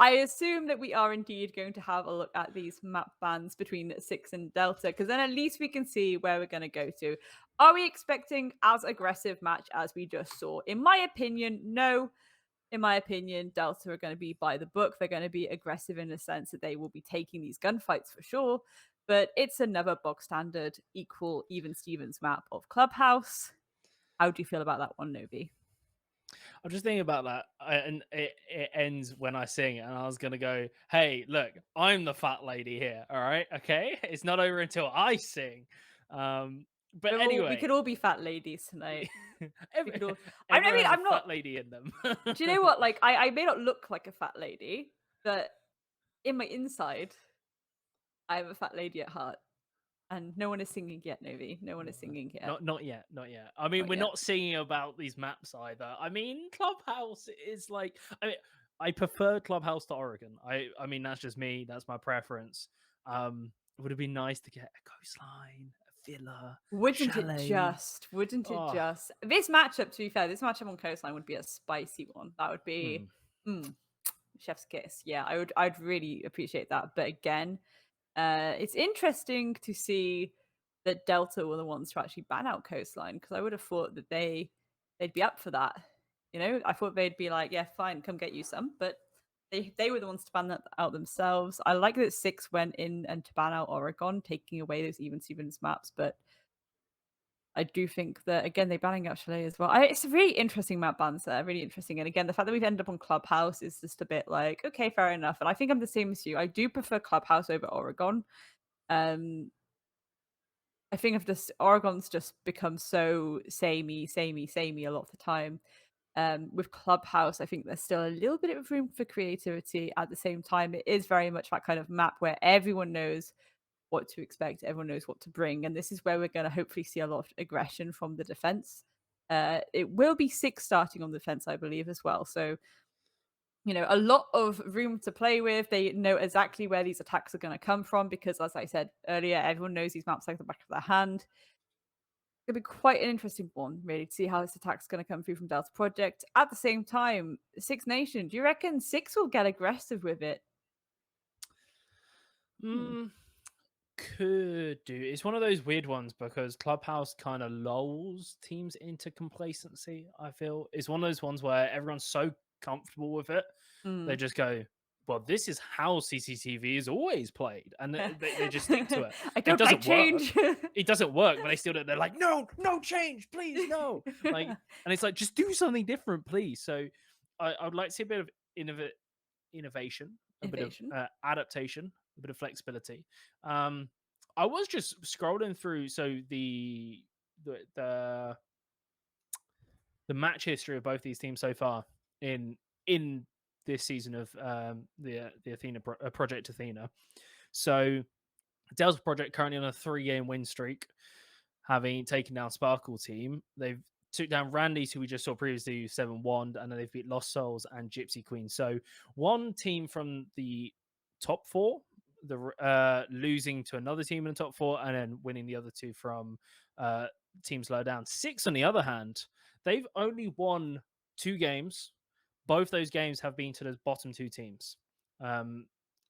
I assume that we are indeed going to have a look at these map bans between 6 and Delta, because then at least we can see where we're going to go to. Are we expecting as aggressive match as we just saw? In my opinion, no. In my opinion, Delta are going to be by the book. They're going to be aggressive in the sense that they will be taking these gunfights for sure. But it's another bog standard, equal, even Stevens map of Clubhouse. How do you feel about that one, Novi? I'm just thinking about that, and it ends when I sing, and I was gonna go, "Hey, look, I'm the fat lady here. All right, okay. It's not over until I sing." But We could anyway, all be fat ladies tonight. We every, could all. I everyone mean, has a I'm not. fat lady in them. Do you know what? Like, I may not look like a fat lady, but in my inside, I am a fat lady at heart. And no one is singing yet, Novi. No one is singing yet. Not yet, not yet. I mean, Not we're yet. not singing about these maps either. I mean, Clubhouse is like, I prefer Clubhouse to Oregon. I mean, that's just me. That's my preference. Would it be nice to get a coastline, a villa, Wouldn't it chalet? just? Wouldn't it Oh, just? This matchup, to be fair, this matchup on coastline would be a spicy one. That would hmm. be chef's kiss. Yeah, I'd really appreciate that. But again, it's interesting to see that Delta were the ones to actually ban out coastline, because I would have thought that they'd be up for that. You know, I thought they'd be like, yeah, fine, come get you some, but they were the ones to ban that out themselves. I like that 6 went in and to ban out Oregon, taking away those even Stevens maps, but I do think that, again, they're banning out Chalet as well. It's a really interesting map bans there, really interesting. And again, the fact that we've ended up on Clubhouse is just a bit like, okay, fair enough. And I think I'm the same as you. I do prefer Clubhouse over Oregon. Um, I think if this Oregon's just become so samey a lot of the time. With Clubhouse, I think there's still a little bit of room for creativity. At the same time, it is very much that kind of map where everyone knows what to expect, everyone knows what to bring, and this is where we're going to hopefully see a lot of aggression from the defense. It will be 6 starting on the defense, I believe, as well. So, a lot of room to play with. They know exactly where these attacks are going to come from because, as I said earlier, everyone knows these maps like the back of their hand. It'll be quite an interesting one, really, to see how this attack's going to come through from Delta Project. At the same time, 6 Nation, do you reckon 6 will get aggressive with it? Mm, could do. It's one of those weird ones because Clubhouse kind of lulls teams into complacency. I feel it's one of those ones where everyone's so comfortable with it, they Mm. just go, "Well, this is how CCTV is always played," and they just stick to it. I It don't like doesn't work. change. It doesn't work, but they still do it. They're like, "No, no change, please, no!" Like, and it's like, just do something different, please. So, I would like to see a bit of innovation, a bit of Invasion. adaptation, a bit of flexibility. I was just scrolling through so the the the match history of both these teams so far in this season of the Athena Project Athena. So Delta Project currently on a 3-game win streak, having taken down Sparkle Team. They've took down Randy's, who we just saw previously, 7-1, and then they've beat Lost Souls and Gypsy Queen. So one team from the top 4, losing to another team in the top 4, and then winning the other 2 from teams lower down. 6, on the other hand, they've only won 2 games. Both those games have been to the bottom 2 teams.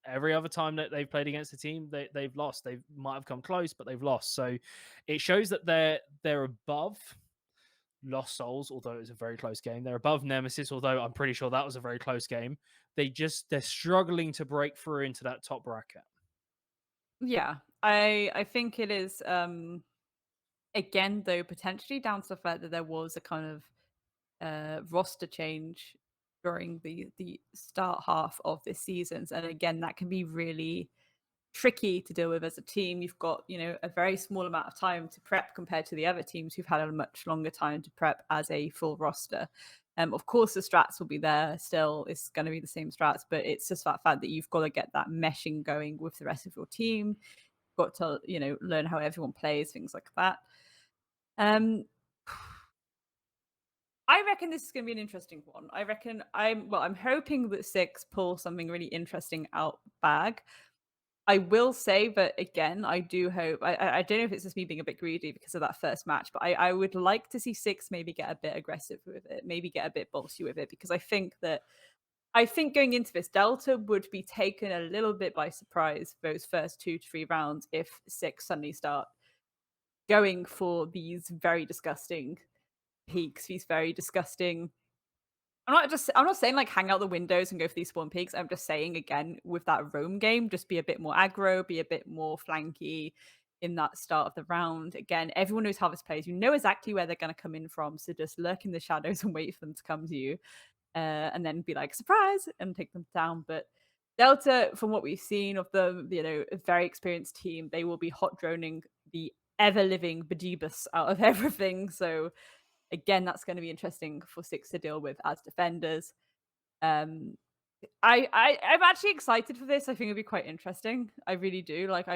Every other time that they've played against a team, they've lost. They might have come close, but they've lost. So it shows that they're above Lost Souls, although it was a very close game. They're above Nemesis, although I'm pretty sure that was a very close game. They're struggling to break through into that top bracket. Yeah, I think it is. Again, though, potentially down to the fact that there was a kind of roster change during the start half of this season, and again, that can be really tricky to deal with as a team. You've got, a very small amount of time to prep compared to the other teams who've had a much longer time to prep as a full roster. Of course, the strats will be there still. It's going to be the same strats, but it's just that fact that you've got to get that meshing going with the rest of your team. You've got to, learn how everyone plays, things like that. Um, I reckon this is going to be an interesting one. I'm hoping that 6 pull something really interesting out bag. I will say that again, I do hope. I don't know if it's just me being a bit greedy because of that first match, but I would like to see 6 maybe get a bit aggressive with it, maybe get a bit bossy with it, because I think that I think going into this, Delta would be taken a little bit by surprise those first 2 to 3 rounds if 6 suddenly start going for these very disgusting peaks, these very disgusting I'm not saying, like, hang out the windows and go for these spawn peaks, I'm just saying, again, with that roam game, just be a bit more aggro, be a bit more flanky in that start of the round. Again, everyone knows how this plays. You know exactly where they're gonna come in from, so just lurk in the shadows and wait for them to come to you, and then be like, "Surprise!" and take them down. But Delta, from what we've seen of them, a very experienced team, they will be hot droning the ever-living bejeebus out of everything, so again, that's going to be interesting for Six to deal with as defenders. Um, I'm actually excited for this. I think it'll be quite interesting. I really do. Like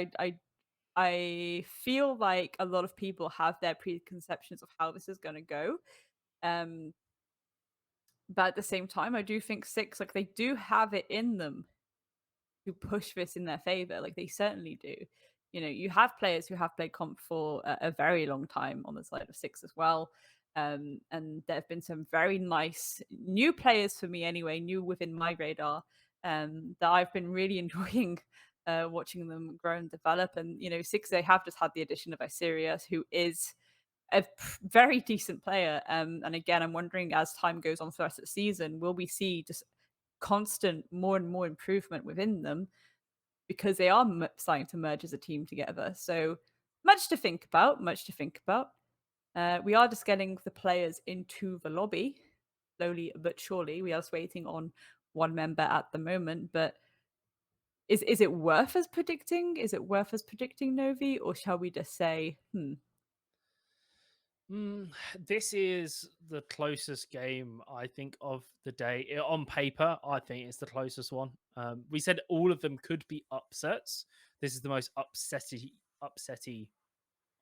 I feel like a lot of people have their preconceptions of how this is going to go. Um, but at the same time, I do think Six, like they do have it in them to push this in their favor. Like they certainly do. You have players who have played comp for a very long time on the side of Six as well. And there have been some very nice new players for me anyway, new within my radar, that I've been really enjoying watching them grow and develop. And, Six, they have just had the addition of Isirius, who is a very decent player. And again, I'm wondering as time goes on for the rest of the season, will we see just constant more and more improvement within them because they are starting to merge as a team together. So much to think about, much to think about. We are just getting the players into the lobby slowly but surely. We are just waiting on one member at the moment, but is it worth us predicting? Is it worth us predicting Novi, or shall we just say, This is the closest game I think of the day. On paper, I think it's the closest one. We said all of them could be upsets. This is the most upsetty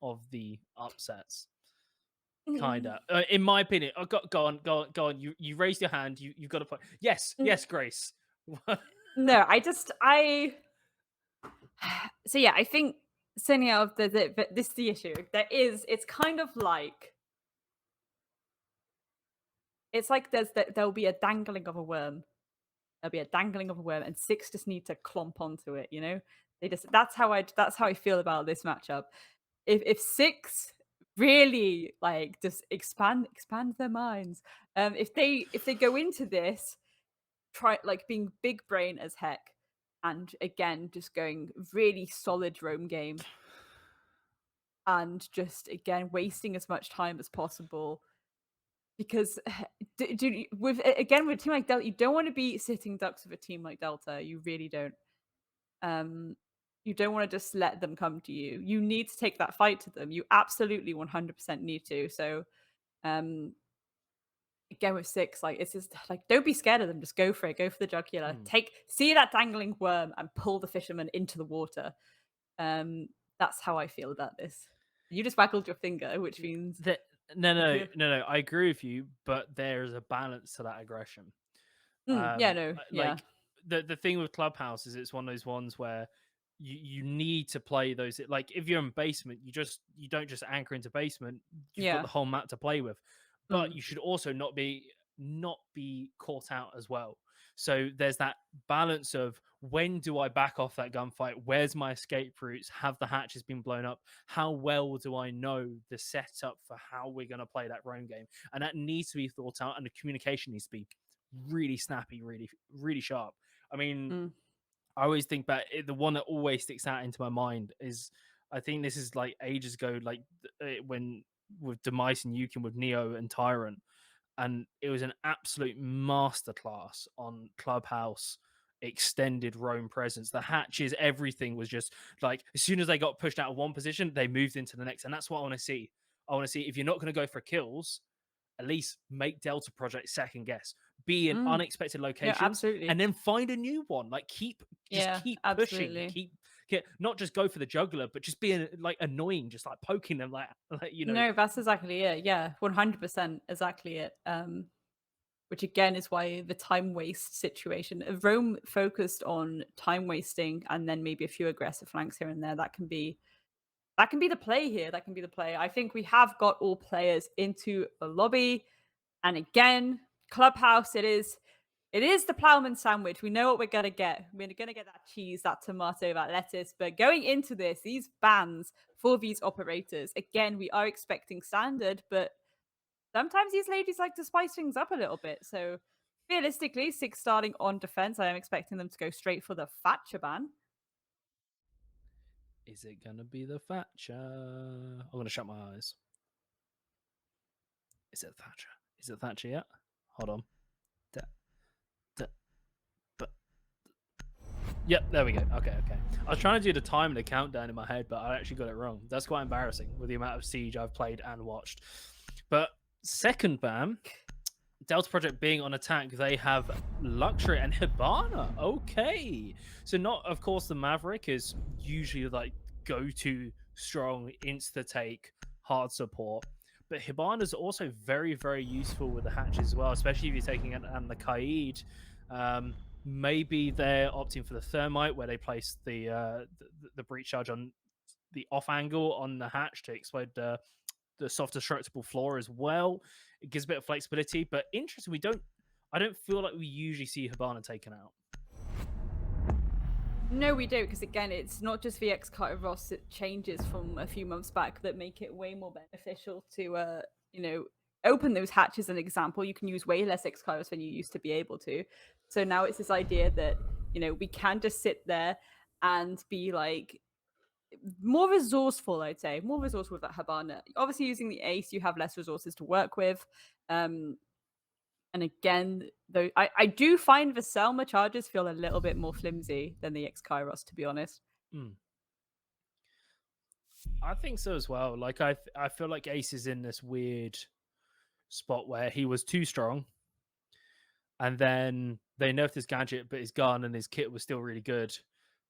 of the upsets, mm, kinda. In my opinion, go on. You raised your hand. You've got a point. Yes, mm, yes, Grace. no, I so yeah, I think sending out of but this is the issue. It's kind of like there'll be a dangling of a worm. There'll be a dangling of a worm, and Six just need to clomp onto it. They just that's how I feel about this matchup. If Six really like just expand their minds, if they go into this try like being big brain as heck, and again just going really solid roam game, and just again wasting as much time as possible because with again with a team like Delta, you don't want to be sitting ducks with a team like Delta. You really don't. Um, you don't want to just let them come to you. You need to take that fight to them. You absolutely 100% need to. So, um, again with Six, like it's just like don't be scared of them. Just go for it. Go for the jugular. Hmm. See that dangling worm and pull the fisherman into the water. Um, that's how I feel about this. You just waggled your finger, which means The, no, no, no, no. I agree with you, but there is a balance to that aggression. Yeah, no, yeah, Like the thing with Clubhouse is it's one of those ones where you need to play those. Like if you're in basement, you don't just anchor into basement. You've got yeah. the whole map to play with, but Mm, you should also not be caught out as well. So there's that balance of when do I back off that gunfight? Where's my escape routes? Have the hatches been blown up? How well do I know the setup for how we're going to play that roam game? And that needs to be thought out, and the communication needs to be really snappy, really, really sharp. I mean, mm, I always think that the one that always sticks out into my mind is I think this is like ages ago, like when with Demise and Yukin with Neo and Tyrant, and it was an absolute masterclass on Clubhouse extended roam presence. The hatches, everything was just like as soon as they got pushed out of one position, they moved into the next, and that's what I want to see. I want to see if you're not going to go for kills, at least make Delta Project second guess, be in mm. unexpected Yeah, locations, and absolutely. then find a new one. Like just Yeah, keep pushing, absolutely. not just go for the juggler, but just being like annoying, just like poking them, like. No, that's exactly it. Yeah, 100% exactly it. Which again is why the time waste situation. Rome focused on time wasting and then maybe a few aggressive flanks here and there. That can be the play here. That can be the play. I think we have got all players into the lobby. And again, Clubhouse, It is the ploughman sandwich. We know what we're gonna get. We're gonna get that cheese, that tomato, that lettuce. But going into this, these bans for these operators, again, we are expecting standard, but sometimes these ladies like to spice things up a little bit. So realistically, 6 starting on defense, I am expecting them to go straight for the Thatcher ban. Is it gonna be the Thatcher? I'm gonna shut my eyes. Is it Thatcher? Is it Thatcher yet? Hold on. Yep, there we go. Okay. I was trying to do the time and the countdown in my head, but I actually got it wrong. That's quite embarrassing with the amount of Siege I've played and watched. But second ban, Delta Project being on attack, they have Luxury and Hibana. Okay. So not, of course, the Maverick is usually like go-to strong, insta-take, hard support. But Hibana is also very, very useful with the hatch as well, especially if you're taking it and the Kaid. Maybe they're opting for the Thermite, where they place the breach charge on the off angle on the hatch to explode the soft destructible floor as well. It gives a bit of flexibility, but interesting. I don't feel like we usually see Hibana taken out. No, we don't, because again, it's not just the X-Carter Ross changes from a few months back that make it way more beneficial to, open those hatches. An example, you can use way less X-Carters than you used to be able to. So now it's this idea that, we can just sit there and be like more resourceful, I'd say, more resourceful with that Hibana. Obviously, using the Ace, you have less resources to work with. And again, though, I do find the Selma charges feel a little bit more flimsy than the X-Kairos, to be honest. I think so as well. Like, I feel like Ace is in this weird spot where he was too strong, and then they nerfed his gadget, but his gun and his kit was still really good.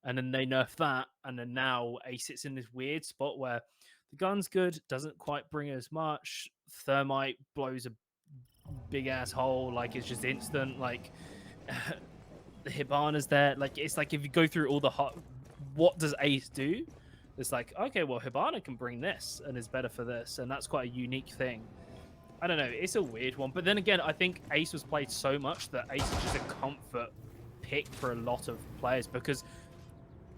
And then they nerfed that, and then now Ace sits in this weird spot where the gun's good, doesn't quite bring as much. Thermite blows a big ass hole, like it's just instant. Like the Hibana's there. Like it's like if you go through all the what does Ace do? It's like, okay, well, Hibana can bring this and is better for this, and that's quite a unique thing. I don't know, it's a weird one. But then again, I think Ace was played so much that Ace is just a comfort pick for a lot of players, because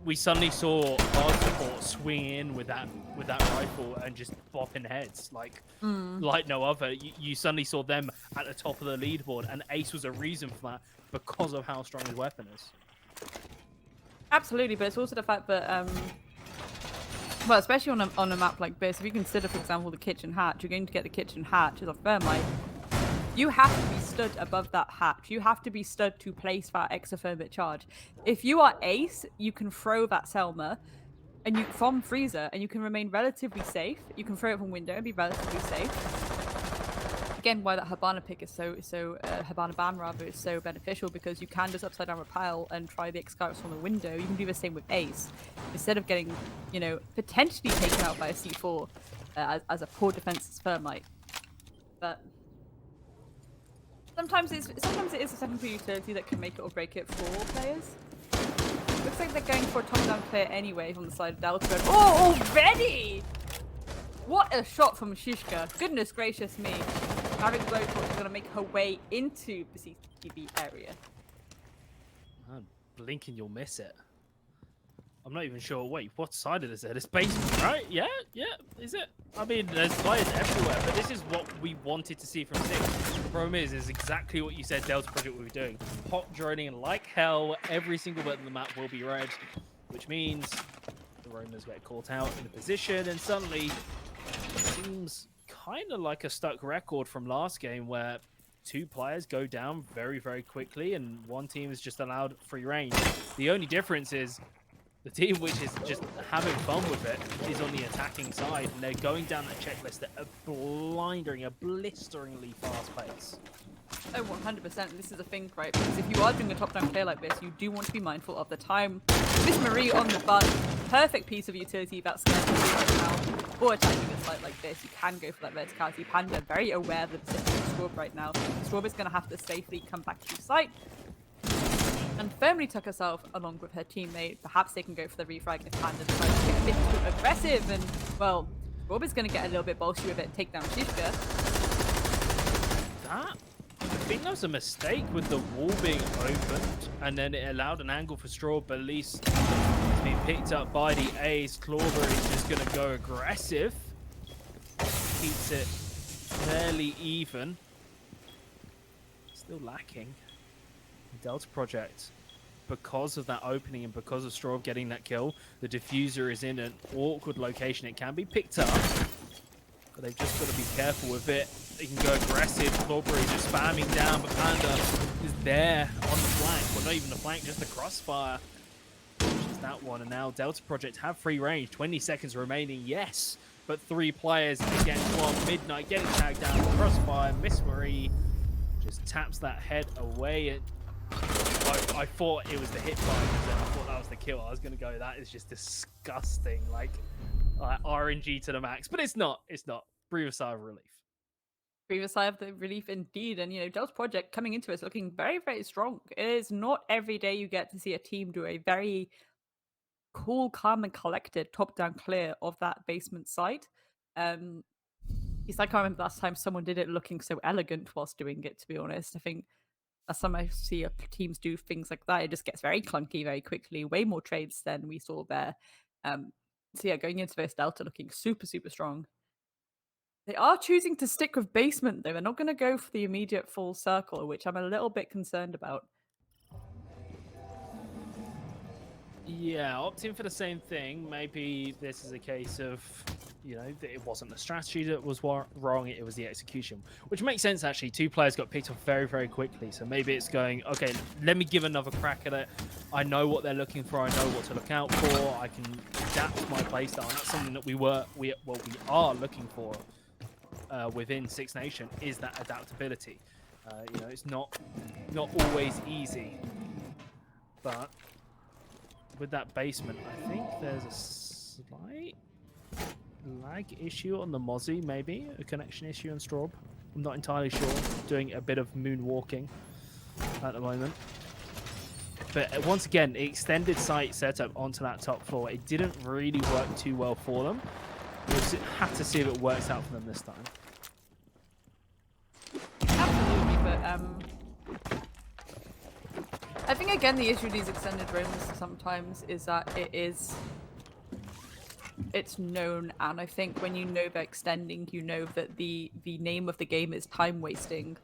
we suddenly saw hard support swing in with that rifle and just bopping heads like no other. You suddenly saw them at the top of the leaderboard, and Ace was a reason for that because of how strong his weapon is. Absolutely, but it's also the fact that well, especially on a map like this, if you consider, for example, the kitchen hatch, you're going to get the kitchen hatch as a Thermite. You have to be stood above that hatch. You have to be stood to place that extra thermite charge. If you are Ace, you can throw that Selma and from freezer, and you can remain relatively safe. You can throw it from window and be relatively safe. Again, why that Hibana pick is Hibana ban rather is so beneficial, because you can just upside down repel and try the X-Scarps from the window. You can do the same with Ace instead of getting, potentially taken out by a C4 as a poor defense Thermite. But sometimes it is a secondary utility that can make it or break it for players. Looks like they're going for a top-down clear anyway on the side of Delta. Oh, already! What a shot from Shishka. Goodness gracious me. Having Blowtorch is going to make her way into the CCTV area. Man, blinking, you'll miss it. I'm not even sure. Wait, what side of this is it? It's basement, right? Yeah, is it? I mean, there's players everywhere, but this is what we wanted to see from 6. The problem is exactly what you said Delta Project will be doing. Hot droning like hell. Every single bit of the map will be red, which means the roamers get caught out in a position, and suddenly it seems kind of like a stuck record from last game where 2 players go down very, very quickly, and one team is just allowed free reign. The only difference is the team which is just having fun with it is on the attacking side, and they're going down that checklist at a blisteringly fast pace. Oh, 100%. This is a thing, right? Because if you are doing a top-down play like this, you do want to be mindful of the time. MissMarie on the bus, perfect piece of utility that's going to be right now. For attacking a site like this, you can go for that verticality. Panda very aware of the position of Swarb right now. Swarb is going to have to safely come back to site and firmly tuck herself along with her teammate. Perhaps they can go for the refrag if Panda decides to get a bit too aggressive, and, well, Swarb is going to get a little bit bolshy with it, take down Shishka. That think that was a mistake with the wall being opened, and then it allowed an angle for Straw, but at least it's being picked up by the Ace. Clawberry's just going to go aggressive. Keeps it fairly even. Still lacking. Delta Project, because of that opening and because of Straw getting that kill, the diffuser is in an awkward location. It can be picked up, but they've just got to be careful with it. They can go aggressive. Clawberry just spamming down, but Panda is there on the flank. Well, not even the flank, just the crossfire. Just that one. And now Delta Project have free range. 20 seconds remaining, yes. But 3 players against 1. Midnight getting tagged down. Crossfire. MissMarie just taps that head away. I thought it was the hit by, and I thought that was the kill. I was going to go, that is just disgusting. Like RNG to the max. But it's not. It's not. Breathe a sigh of relief. Previous side of the relief indeed. And, you know, Delta Project coming into it is looking very, very strong. It is not every day you get to see a team do a very cool, calm, and collected top-down clear of that basement site. At least I can't remember last time someone did it looking so elegant whilst doing it, to be honest. I think last time I see teams do things like that, it just gets very clunky very quickly. Way more trades than we saw there. So yeah, going into this, Delta looking super, super strong. They are choosing to stick with basement, though. They're not going to go for the immediate full circle, which I'm a little bit concerned about. Yeah, opting for the same thing. Maybe this is a case of, you know, it wasn't the strategy that was wrong, it was the execution. Which makes sense, actually. 2 players got picked off very, very quickly. So maybe it's going, okay, let me give another crack at it. I know what they're looking for. I know what to look out for. I can adapt my playstyle. And that's something that we are looking for within 6 Nation, is that adaptability. You know, it's not always easy. But with that basement, I think there's a slight lag issue on the Mozzie, maybe a connection issue on Straub. I'm not entirely sure. Doing a bit of moonwalking at the moment. But once again, the extended site setup onto that top floor, it didn't really work too well for them. We'll have to see if it works out for them this time. Absolutely, but I think again the issue with these extended rooms sometimes is that it's known, and I think when you know they're extending, you know that the name of the game is time wasting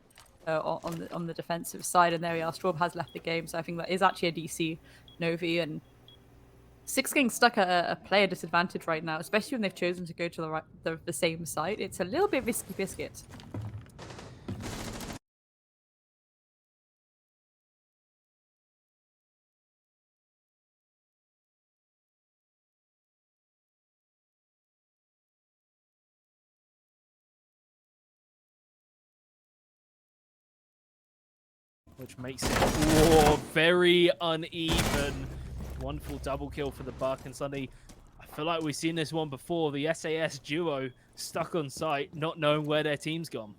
on the defensive side, and there we are. Straub has left the game, so I think that is actually a DC Novi, and 6 getting stuck at a player disadvantage right now, especially when they've chosen to go to the same site. It's a little bit risky biscuit. Which makes it very uneven. Wonderful double kill for the Buck, and suddenly I feel like we've seen this one before. The SAS duo stuck on site, not knowing where their team's gone.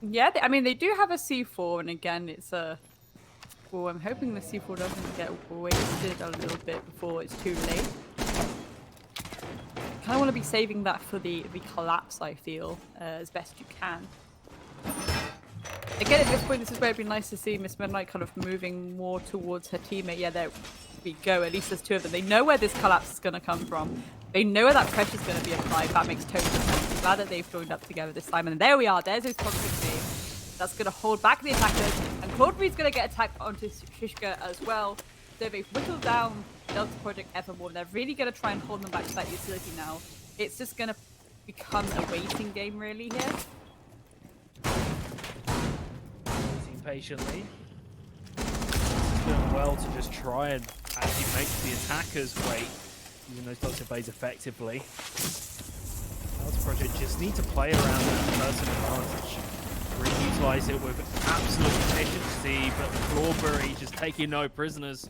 Yeah, I mean, they do have a C4, and again, it's a... Well, I'm hoping the C4 doesn't get wasted a little bit before it's too late. Kind of want to be saving that for the collapse, I feel, as best you can. Again, at this point, this is where it'd be nice to see Miss Midnight kind of moving more towards her teammate. Yeah, there we go. At least there's 2 of them. They know where this collapse is going to come from. They know where that pressure is going to be applied. That makes total sense. I'm glad that they've joined up together this time. And there we are. There's his toxic name. That's going to hold back the attackers. And Claudery's going to get attacked onto Shishka as well. So they've whittled down Delta Project evermore. They're really going to try and hold them back to that utility now. It's just going to become a waiting game, really, here. Patiently. It's doing well to just try and actually make the attackers wait, using those Dr. Bays effectively. Delta Project just need to play around that personal advantage. Reutilize it with absolute efficiency, but Clawberry just taking no prisoners.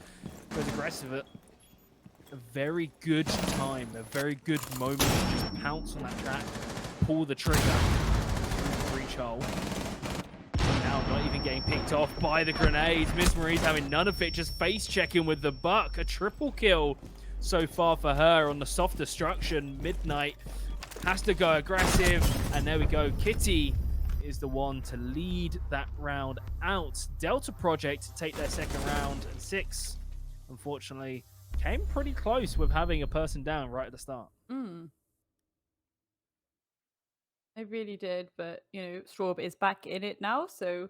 Goes aggressive at a very good time, a very good moment to just pounce on that track, pull the trigger, breach hole. Now not even getting picked off by the grenades. MissMarie's having none of it, just face checking with the Buck. A triple kill so far for her on the soft destruction. Midnight has to go aggressive, and there we go. Kitty is the one to lead that round out. Delta Project take their second round, and 6, unfortunately, came pretty close with having a person down right at the start. Mm. They really did, but Straub is back in it now, so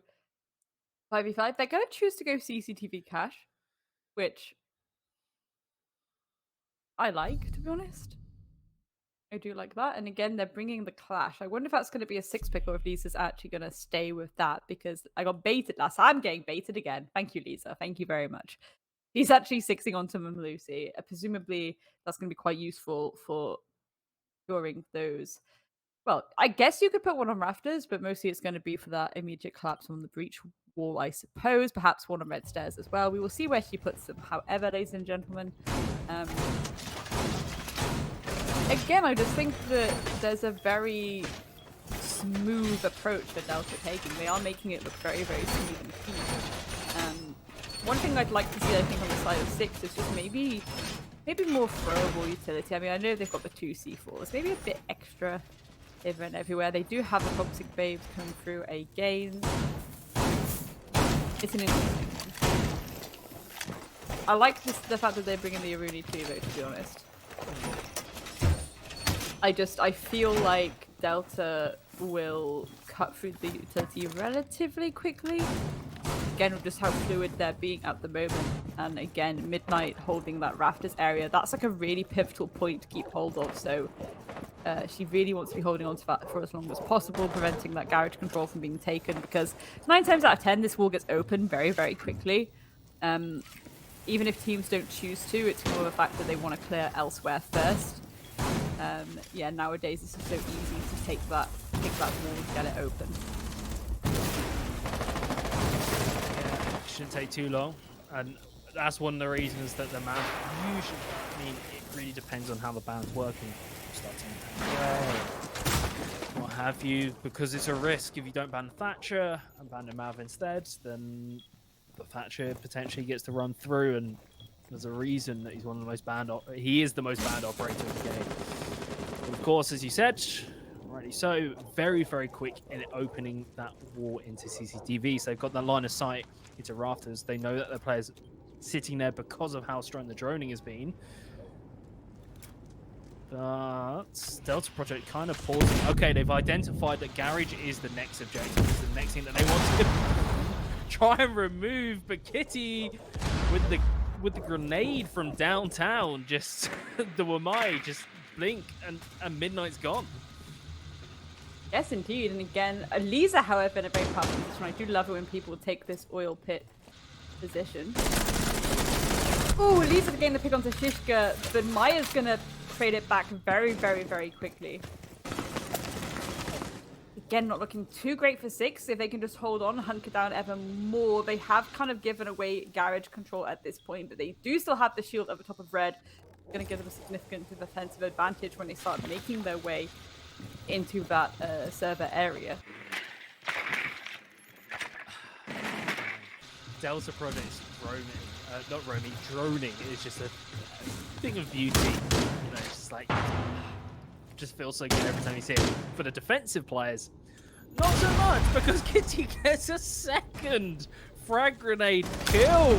5v5. They're gonna choose to go CCTV cache, which I like, to be honest. I do like that. And again, they're bringing the clash. I wonder if that's going to be a 6-pick or if Lisa's actually going to stay with that, because I got baited last time. I'm getting baited again. Thank you, Lisa. Thank you very much. He's actually 6ing onto Lucy. Presumably, that's going to be quite useful for during those. Well, I guess you could put one on rafters, but mostly it's going to be for that immediate collapse on the breach wall, I suppose. Perhaps one on red stairs as well. We will see where she puts them. However, ladies and gentlemen, again, I just think that there's a very smooth approach that Delta taking. They are making it look very, very smooth and clean. One thing I'd like to see, I think, on the side of 6 is just maybe more throwable utility. I mean, I know they've got the 2 C4s. Maybe a bit extra here and everywhere. They do have the Toxic Babes coming through again. It's an interesting one. I like the fact that they're bringing the Aruni too, though, to be honest. I feel like Delta will cut through the utility relatively quickly. Again, with just how fluid they're being at the moment. And again, Midnight holding that rafters area, that's like a really pivotal point to keep hold of. So she really wants to be holding on to that for as long as possible, preventing that garage control from being taken, because 9 times out of 10, this wall gets open very, very quickly. Even if teams don't choose to, it's more of a fact that they want to clear elsewhere first. Yeah, nowadays it's just so easy to take that wall and get it open. Yeah, it shouldn't take too long, and that's one of the reasons that the man usually, I mean, it really depends on how the band's working. What have you, because it's a risk. If you don't ban Thatcher and ban the Mav instead, then the Thatcher potentially gets to run through, and there's a reason that he's one of the most banned. He is the most banned operator in the game. But of course, as you said, rightly so, very, very quick in opening that wall into CCTV. So they've got that line of sight into rafters. They know that their players sitting there because of how strong the droning has been. But Delta Project kind of pausing. Okay, they've identified that garage is the next objective. This is the next thing that they want to try and remove. But Kitty with the grenade from downtown, just the Wamai just blink and Midnight's gone. Yes, indeed. And again, Lisa, however, in a very powerful position. I do love it when people take this oil pit position. Oh, Lisa getting the pick onto Shishka, but Maya's gonna trade it back very, very, very quickly. Again, not looking too great for 6. If they can just hold on, hunker down ever more. They have kind of given away garage control at this point, but they do still have the shield over top of red. It's going to give them a significant defensive advantage when they start making their way into that server area. Delta Project's droning is just a thing of beauty. It's just like, just feels so good every time you see it. For the defensive players, not so much, because Kitty gets a second frag grenade kill.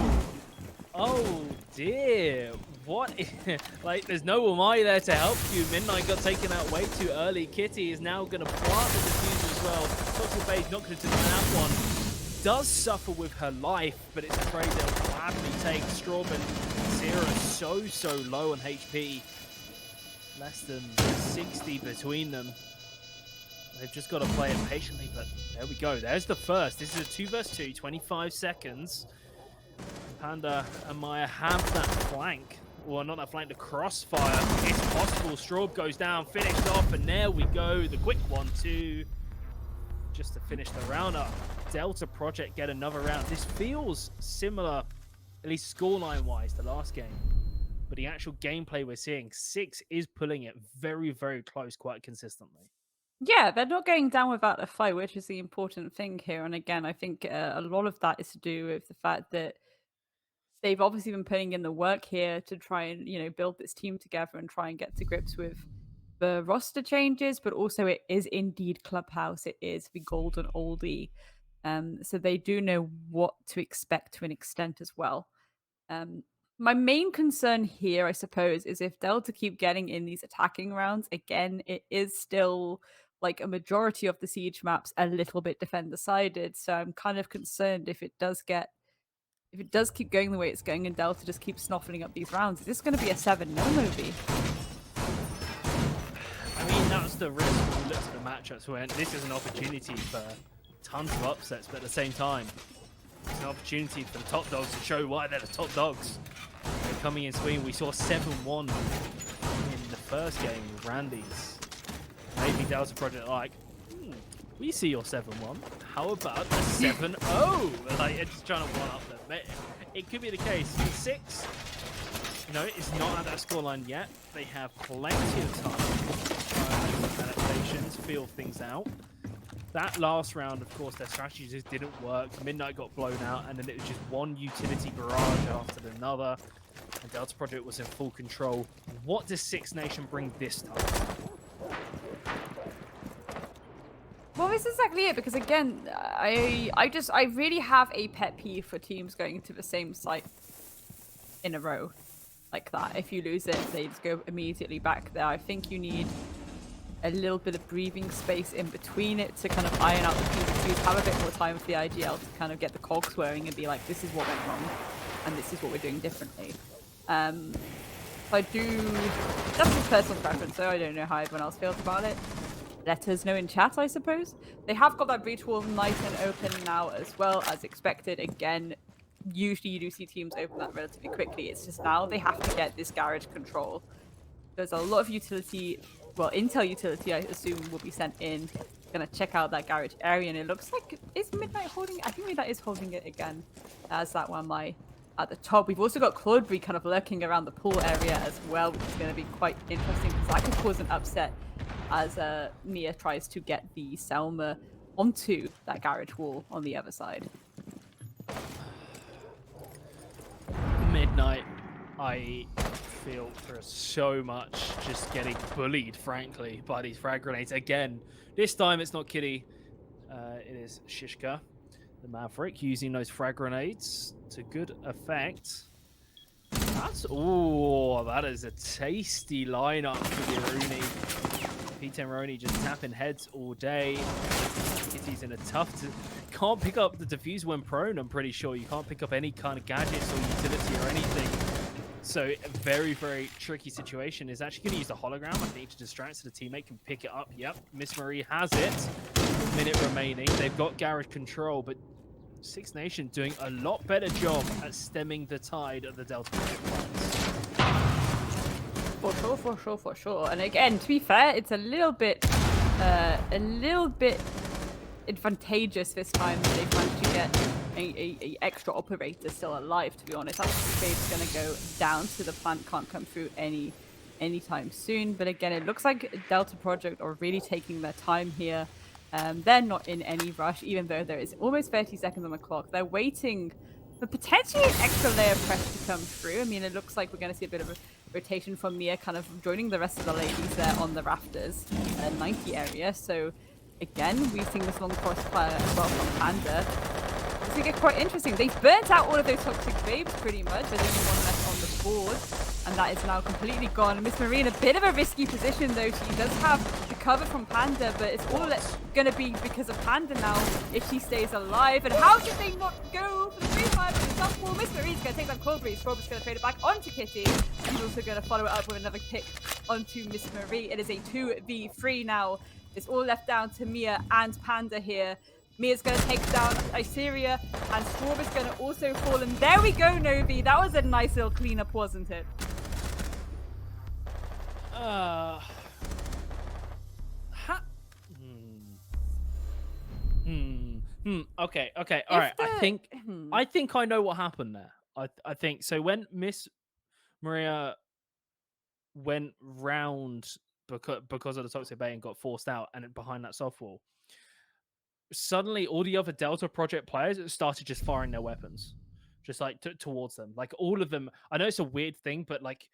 Oh dear, what? Like, there's no Umai there to help you. Midnight got taken out way too early. Kitty is now going to plant the diffuser as well. Toxic Base not going to deny that one. Does suffer with her life, but it's a trade they'll gladly take. Straub and Zero so low on HP. Less than 60 between them. They've just got to play it patiently, but there we go. There's the first. This is a 2 vs 2, 25 seconds. Panda and Maya have that flank. Well, not that flank, the crossfire. It's possible. Straub goes down, finished off, and there we go. The quick 1-2. Just to finish the round up. Delta Project get another round. This feels similar, at least scoreline-wise, to last game. But the actual gameplay we're seeing, 6 is pulling it very, very close quite consistently. Yeah, they're not going down without a fight, which is the important thing here. And again, I think a lot of that is to do with the fact that they've obviously been putting in the work here to try and, build this team together and try and get to grips with the roster changes, but also it is indeed Clubhouse. It is the golden oldie. So they do know what to expect to an extent as well. My main concern here, I suppose, is if Delta keep getting in these attacking rounds, again, it is still like a majority of the siege maps a little bit defender sided. So I'm kind of concerned if it does keep going the way it's going and Delta just keeps snuffling up these rounds, is this going to be a 7-0 movie? I mean, that's the risk when you look at the matchups when this is an opportunity for tons of upsets, but at the same time, it's an opportunity for the top dogs to show why they're the top dogs. They're coming in swinging. We saw 7-1 in the first game with Randy's. Maybe Delta Project like, we see your 7-1. How about a 7-0? Like, it's just trying to one-up them. It could be the case. 6, you know, is not at that scoreline yet. They have plenty of time to make some adaptations, feel things out. That last round, of course, their strategy just didn't work. Midnight got blown out, and then it was just one utility barrage after another. And Delta Project was in full control. What does 6Nation bring this time? Well, this is exactly it, because again, I really have a pet peeve for teams going to the same site in a row like that. If you lose it, they just go immediately back there. I think you need a little bit of breathing space in between it to kind of iron out the PvPs, have a bit more time for the IGL to kind of get the cogs whirring and be like, this is what went wrong, and this is what we're doing differently. So that's just personal preference, so I don't know how everyone else feels about it. Let us know in chat, I suppose. They have got that breach wall nice and open now as well, as expected. Again, usually you do see teams open that relatively quickly. It's just now they have to get this garage control. There's a lot of utility, well, intel utility, I assume, will be sent in. Gonna check out that garage area, and it looks like, is Midnight holding it? I think Midnight is holding it again, as that one might at the top. We've also got Claudebury kind of lurking around the pool area as well, which is going to be quite interesting because that could cause an upset as Mia tries to get the Selma onto that garage wall on the other side. Midnight, I feel for so much just getting bullied, frankly, by these frag grenades. Again, this time it's not Kitty, it is Shishka, the Maverick, using those frag grenades to good effect. That is a tasty lineup for the Rooney. P10 Roni just tapping heads all day. Kitty's in a can't pick up the defuse when prone, I'm pretty sure. You can't pick up any kind of gadgets or utility or anything. So a very, very tricky situation. Is actually going to use the hologram, I think, to distract so the teammate can pick it up. Yep, MissMarie has it. Minute remaining. They've got garage control, but 6Nation doing a lot better job at stemming the tide of the Delta Project points. For sure. And again, to be fair, it's a little bit advantageous this time that they've managed to get a extra operator still alive, to be honest. That's going to go down, so the plant can't come through anytime soon. But again, it looks like Delta Project are really taking their time here. They're not in any rush, even though there is almost 30 seconds on the clock. They're waiting for potentially an extra layer of pressure to come through. I mean, it looks like we're going to see a bit of a rotation from Mia kind of joining the rest of the ladies there on the rafters, 90 area. So again, we've seen this long crossfire as well from Panda. It's going to get quite interesting. They've burnt out all of those toxic babes pretty much. There's only one left on the board, and that is now completely gone. MissMarie in a bit of a risky position, though. She does have the cover from Panda, but it's all going to be because of Panda now if she stays alive. And how did they not go for the free fire from the top wall? MissMarie's going to take down Claudebury. Strawberry's going to trade it back onto Kitty. She's also going to follow it up with another pick onto MissMarie. It is a 2v3 now. It's all left down to Mia and Panda here. Mia's going to take down Iseria, and Strawberry's going to also fall. And there we go, Novi. That was a nice little cleanup, wasn't it? Okay. All right. I think I know what happened there. I think so. When MissMarie went round because of the toxic bait and got forced out, and behind that soft wall, suddenly all the other Delta Project players started just firing their weapons, just like towards them. Like all of them. I know it's a weird thing, but like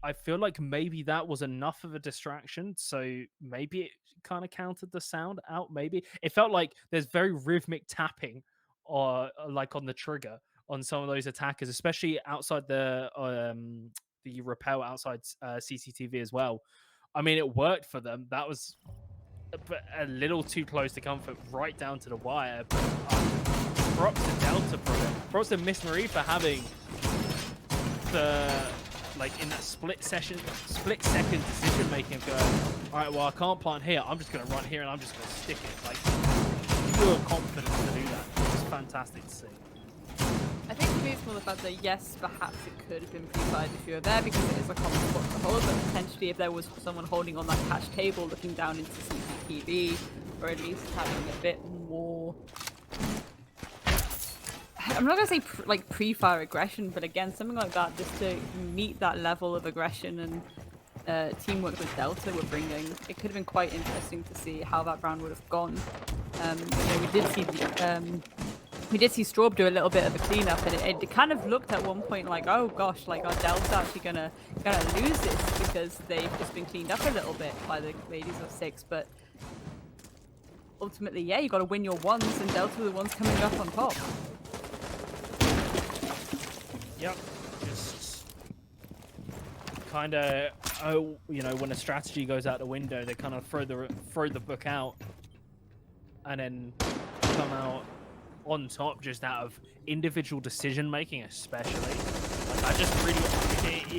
I feel like maybe that was enough of a distraction, so maybe it kind of counted the sound out. Maybe it felt like there's very rhythmic tapping, or like on the trigger on some of those attackers, especially outside the rappel outside CCTV as well. I mean, it worked for them. That was a little too close to comfort, right down to the wire. But props to Delta for it. Props to MissMarie for having the in that split second decision making of going, all right, well, I can't plant here. I'm just going to run here and I'm just going to stick it. Like, pure confidence to do that. It's fantastic to see. I think for me it's more the fact that yes, perhaps it could have been pre-fired if you were there because it is a common spot to hold, but potentially if there was someone holding on that catch table looking down into CCTV, or at least having a bit more, I'm not going to say pre-fire aggression, but again, something like that, just to meet that level of aggression and teamwork that Delta were bringing, it could have been quite interesting to see how that round would have gone. We did see Straub do a little bit of a cleanup, and it kind of looked at one point like, oh gosh, like our Delta's actually gonna lose this because they've just been cleaned up a little bit by the ladies of 6. But ultimately, yeah, you got to win your ones, and Delta are the ones coming up on top. Yep, just kind of when a strategy goes out the window, they kind of throw the book out, and then come out on top just out of individual decision making, especially. Like, I just really,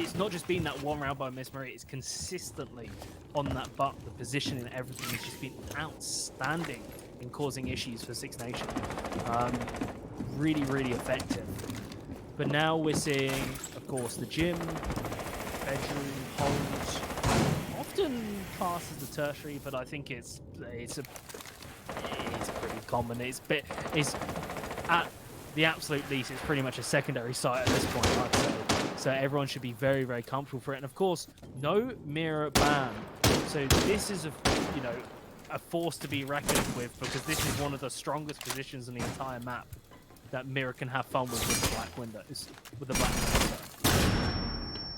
it's not just been that one round by MissMarie, it's consistently on that buck. The position and everything has just been outstanding in causing issues for 6Nation. Really, really effective. But now we're seeing, of course, the gym, bedroom, homes, often passes the tertiary, but I think it's pretty common. It's at the absolute least, it's pretty much a secondary site at this point, I'd say. So everyone should be very, very comfortable for it. And of course, no mirror ban. So this is a force to be reckoned with, because this is one of the strongest positions in the entire map that Mirror can have fun with the black windows, with the black windows.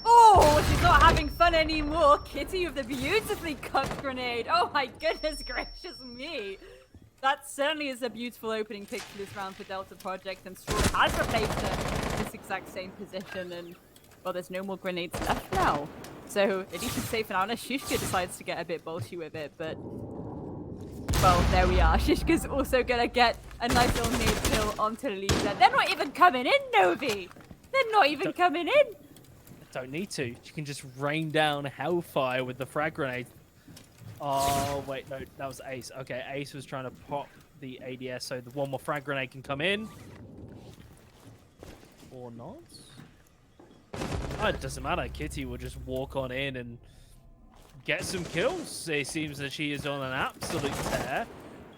Oh, she's not having fun anymore. Kitty with the beautifully cut grenade. Oh my goodness gracious me. That certainly is a beautiful opening pick for this round for Delta Project, and Straw has replaced her in this exact same position, and well, there's no more grenades left now. So at least it's safe now, unless Shishka decides to get a bit bolshy with it, but well, there we are. Shishka's also gonna get a nice little nade kill onto the leader. They're not even coming in, Novi! They're not even coming in! Don't need to. You can just rain down hellfire with the frag grenade. Oh, wait, no, that was Ace. Okay, Ace was trying to pop the ADS, so the one more frag grenade can come in. Or not. Oh, it doesn't matter. Kitty will just walk on in and get some kills. It seems that she is on an absolute tear.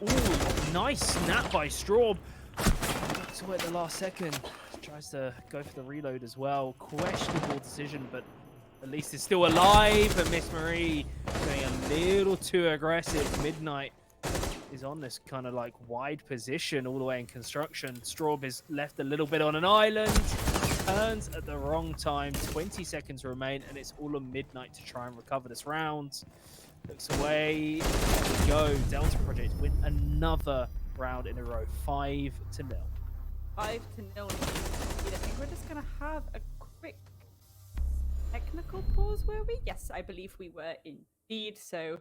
Ooh, nice snap by Straub. So at the last second, tries to go for the reload as well. Questionable decision, but at least it's still alive. And MissMarie going a little too aggressive. Midnight is on this kind of like wide position all the way in construction. Straub is left a little bit on an island. Turns at the wrong time. 20 seconds remain, and it's all on Midnight to try and recover this round. Looks away. There we go. Delta Project win another round in a row. 5-0. 5-0. I think we're just gonna have a quick technical pause, were we? Yes, I believe we were indeed. So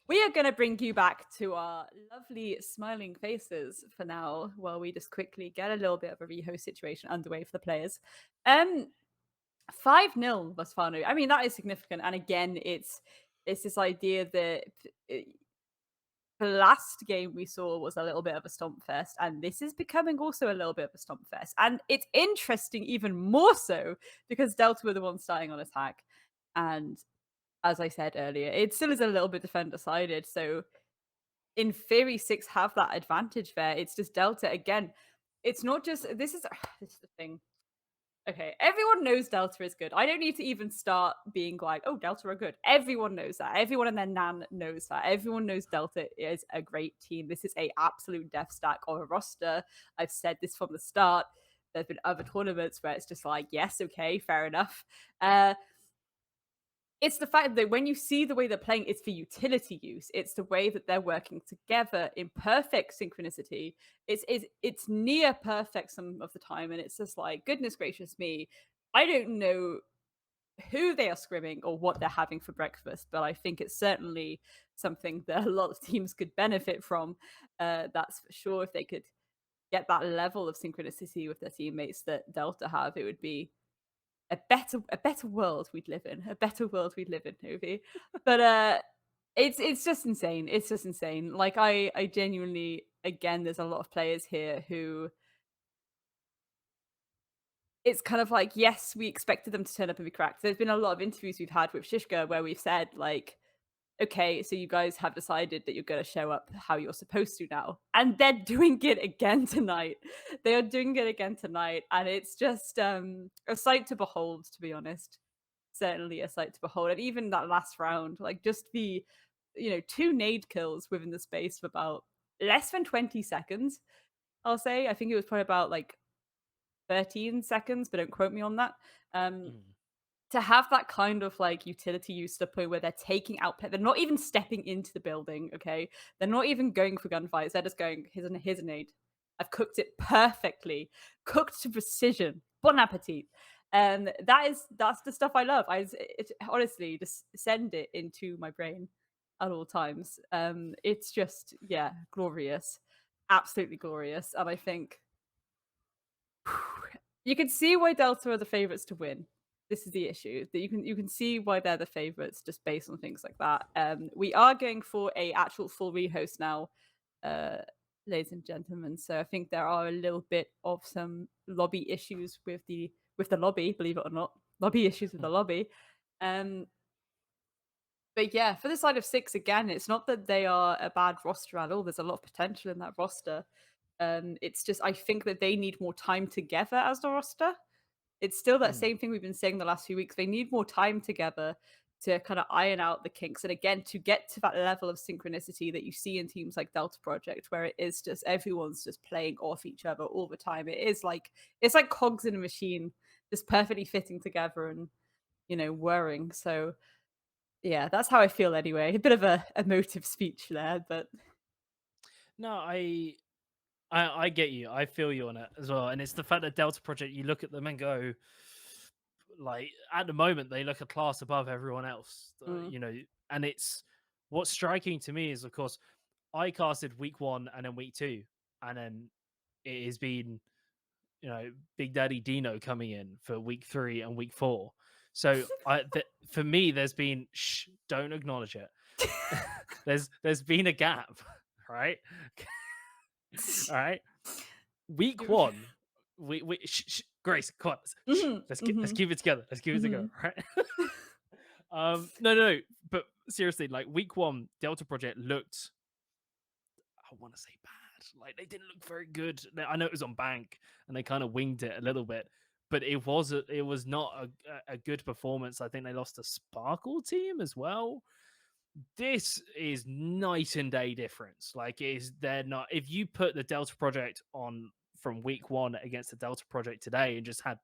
we are going to bring you back to our lovely smiling faces for now, while we just quickly get a little bit of a rehost situation underway for the players. 5-0 thus far. I mean, that is significant. And again, it's this idea that the last game we saw was a little bit of a stomp fest, and this is becoming also a little bit of a stomp fest. And it's interesting even more so because Delta were the ones starting on attack. And as I said earlier, it still is a little bit defender-sided. So in theory, 6 have that advantage there. It's just Delta, again, it's not just, this is the thing. Okay, everyone knows Delta is good. I don't need to even start being like, oh, Delta are good. Everyone knows that. Everyone and their nan knows that. Everyone knows Delta is a great team. This is a absolute death stack or a roster. I've said this from the start. There's been other tournaments where it's just like, yes, okay, fair enough. It's the fact that when you see the way they're playing, it's for utility use. It's the way that they're working together in perfect synchronicity. It's near perfect some of the time, and it's just like, goodness gracious me, I don't know who they are scrimming or what they're having for breakfast, but I think it's certainly something that a lot of teams could benefit from. That's for sure. If they could get that level of synchronicity with their teammates that Delta have, it would be a better world we'd live in, a better world we'd live in, Novi. But it's just insane. It's just insane. Like I genuinely, again, there's a lot of players here who it's kind of like, yes, we expected them to turn up and be cracked. There's been a lot of interviews we've had with Shishka where we've said like, okay, so you guys have decided that you're going to show up how you're supposed to now. And they're doing it again tonight. They are doing it again tonight. And it's just a sight to behold, to be honest. Certainly a sight to behold. And even that last round, like just the, 2 nade kills within the space of about less than 20 seconds, I'll say. I think it was probably about like 13 seconds, but don't quote me on that. Um, Mm. to have that kind of like utility use to the point where they're taking out they're not even stepping into the building, okay? They're not even going for gunfights. They're just going, here's an aid. I've cooked it perfectly, cooked to precision. Bon appetit. And that's the stuff I love. Honestly just send it into my brain at all times. It's just, yeah, glorious, absolutely glorious. And I think you can see why Delta are the favorites to win. This is the issue that you can see why they're the favorites just based on things like that. We are going for a actual full rehost now, uh, ladies and gentlemen. So I think there are a little bit of some lobby issues with the lobby, believe it or not, lobby issues with the lobby. Um, but yeah, for the side of six again, it's not that they are a bad roster at all. There's a lot of potential in that roster. It's just I think that they need more time together as the roster. It's still that Mm. same thing we've been saying the last few weeks. They need more time together to kind of iron out the kinks. And again, to get to that level of synchronicity that you see in teams like Delta Project, where it is just everyone's just playing off each other all the time. It's like cogs in a machine, just perfectly fitting together and whirring. So yeah, that's how I feel anyway. A bit of a emotive speech there, but No, I get you. I feel you on it as well. And it's the fact that Delta Project, you look at them and go, like, at the moment, they look a class above everyone else, mm. and it's what's striking to me is, of course, I casted week one and then week two, and then it has been, Big Daddy Dino coming in for week three and week four. So for me, there's been, don't acknowledge it. there's been a gap, right? All right. Week You- one, we Grace, come on, Mhm, let's mhm, keep it together. Let's keep it together, mhm. right? No, but seriously, like week one, Delta Project looked, I want to say bad. Like they didn't look very good. I know it was on bank and they kind of winged it a little bit, but it was not a good performance. I think they lost a Sparkle team as well. This is night and day difference. Like, is they're not. If you put the Delta Project on from week one against the Delta Project today and just had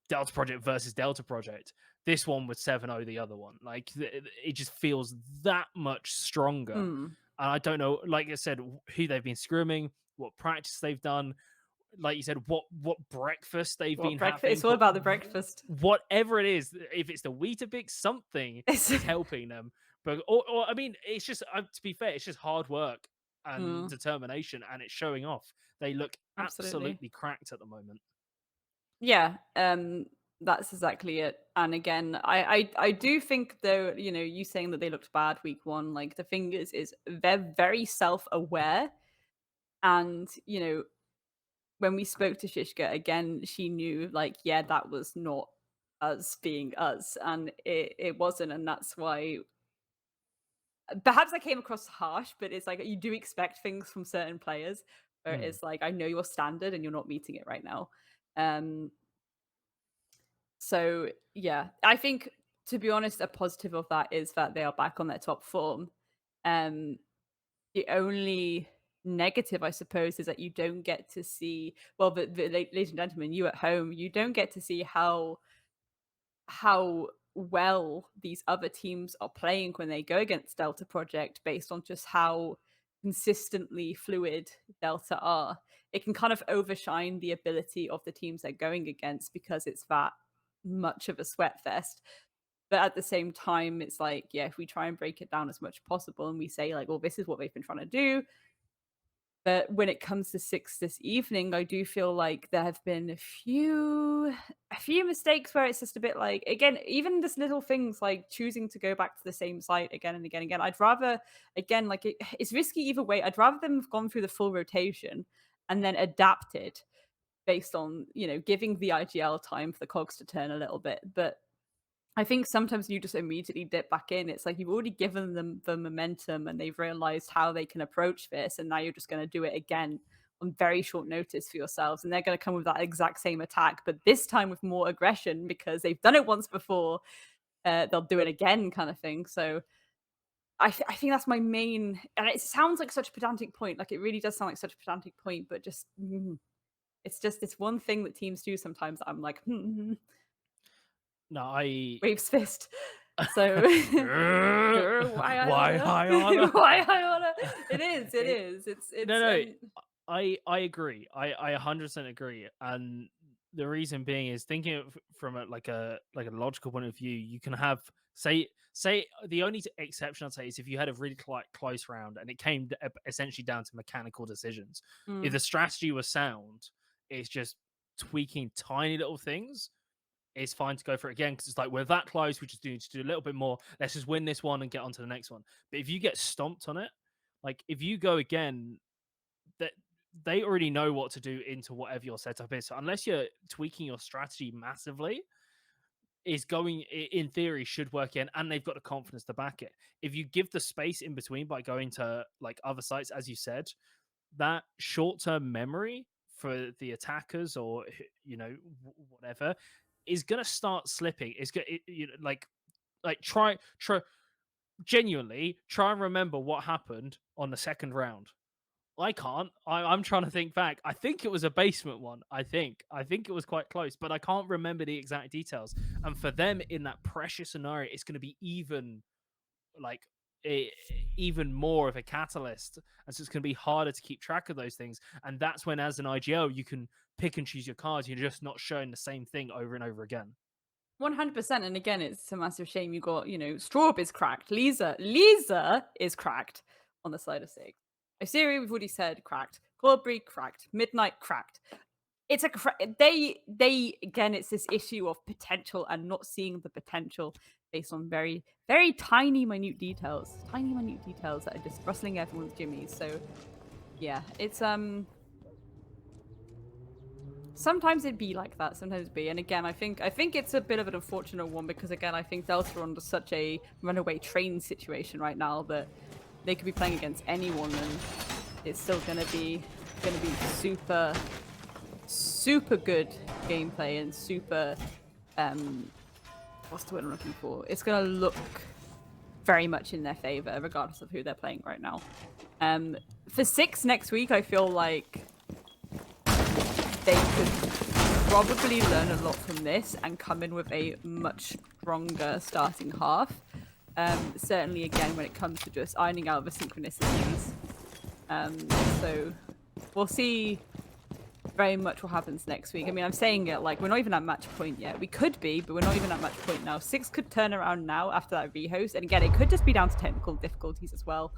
Delta Project versus Delta Project, this one was 7-0 the other one. Like, it just feels that much stronger. Mm. And I don't know, like I said, who they've been scrimming, what practice they've done, like you said, what breakfast they've What been breakfast? having, It's all but about the breakfast. whatever it is, if it's the Weetabix, something It's is helping them. But or I mean, it's just to be fair, it's just hard work and mm, determination, and it's showing off. They look absolutely. absolutely cracked at the moment. Yeah, that's exactly it. And again, I do think though, you saying that they looked bad week one, like the thing is they're very self-aware. And, when we spoke to Shishka again, she knew like, yeah, that was not us being us. And it wasn't. And that's why perhaps I came across harsh, but it's like you do expect things from certain players where Mm. it's like, I know your standard and you're not meeting it right now. Um, So yeah, I think to be honest, a positive of that is that they are back on their top form. Um, the only negative, I suppose, is that you don't get to see. Well, ladies and gentlemen, you at home, you don't get to see how well these other teams are playing when they go against Delta Project based on just how consistently fluid Delta are. It can kind of overshine the ability of the teams they're going against because it's that much of a sweat fest. But at the same time, it's like, yeah, if we try and break it down as much as possible and we say, like, well, this is what they've been trying to do. But when it comes to Six this evening, I do feel like there have been a few mistakes where it's just a bit like, again, even just little things like choosing to go back to the same site again and again and again. I'd rather, again, like it's risky either way. I'd rather them have gone through the full rotation and then adapted based on, giving the IGL time for the cogs to turn a little bit. But I think sometimes you just immediately dip back in. It's like you've already given them the momentum and they've realized how they can approach this. And now you're just going to do it again on very short notice for yourselves. And they're going to come with that exact same attack, but this time with more aggression because they've done it once before. They'll do it again kind of thing. So I think that's my main, and it sounds like such a pedantic point. Like it really does sound like such a pedantic point, but just, it's just this one thing that teams do sometimes that I'm like, No, I Waves fist. So why why high honor? Why high honor? It is. It's no. I agree. I 100% agree. And the reason being is thinking from a logical point of view, you can have say the only exception I'd say is if you had a really close round and it came essentially down to mechanical decisions. If the strategy was sound, it's just tweaking tiny little things. It's fine to go for it again because it's like we're that close. We just need to do a little bit more. Let's just win this one and get on to the next one. But if you get stomped on it, like if you go again, that they already know what to do into whatever your setup is. So unless you're tweaking your strategy massively, is going in theory should work in, and they've got the confidence to back it. If you give the space in between by going to like other sites, as you said, that short-term memory for the attackers or whatever is gonna start slipping. It's gonna try genuinely try and remember what happened on the second round. I can't. I'm trying to think back. I think it was a basement one. I think it was quite close, but I can't remember the exact details. And for them in that pressure scenario, it's going to be even more of a catalyst, and so it's going to be harder to keep track of those things. And that's when, as an IGL, you can pick and choose your cards. You're just not showing the same thing over and over again. 100%. And again, it's a massive shame you got, Straub is cracked. Lisa is cracked on the side of Sig. Osiri, we've already said cracked. Corbury, cracked. Midnight, cracked. It's they again, it's this issue of potential and not seeing the potential based on very, very tiny, minute details. Tiny, minute details that are just rustling everyone's jimmies. So, yeah, it's sometimes it'd be like that. Sometimes it'd be, and again, I think it's a bit of an unfortunate one because again, I think Delta are under such a runaway train situation right now that they could be playing against anyone, and it's still gonna be super, super good gameplay and super what's the word I'm looking for? It's gonna look very much in their favor, regardless of who they're playing right now. For 6 next week, I feel like they could probably learn a lot from this and come in with a much stronger starting half. Certainly, again, when it comes to just ironing out the synchronicities. So we'll see very much what happens next week. I mean, I'm saying it like we're not even at match point yet. We could be, but we're not even at match point now. 6 could turn around now after that rehost. And again, it could just be down to technical difficulties as well.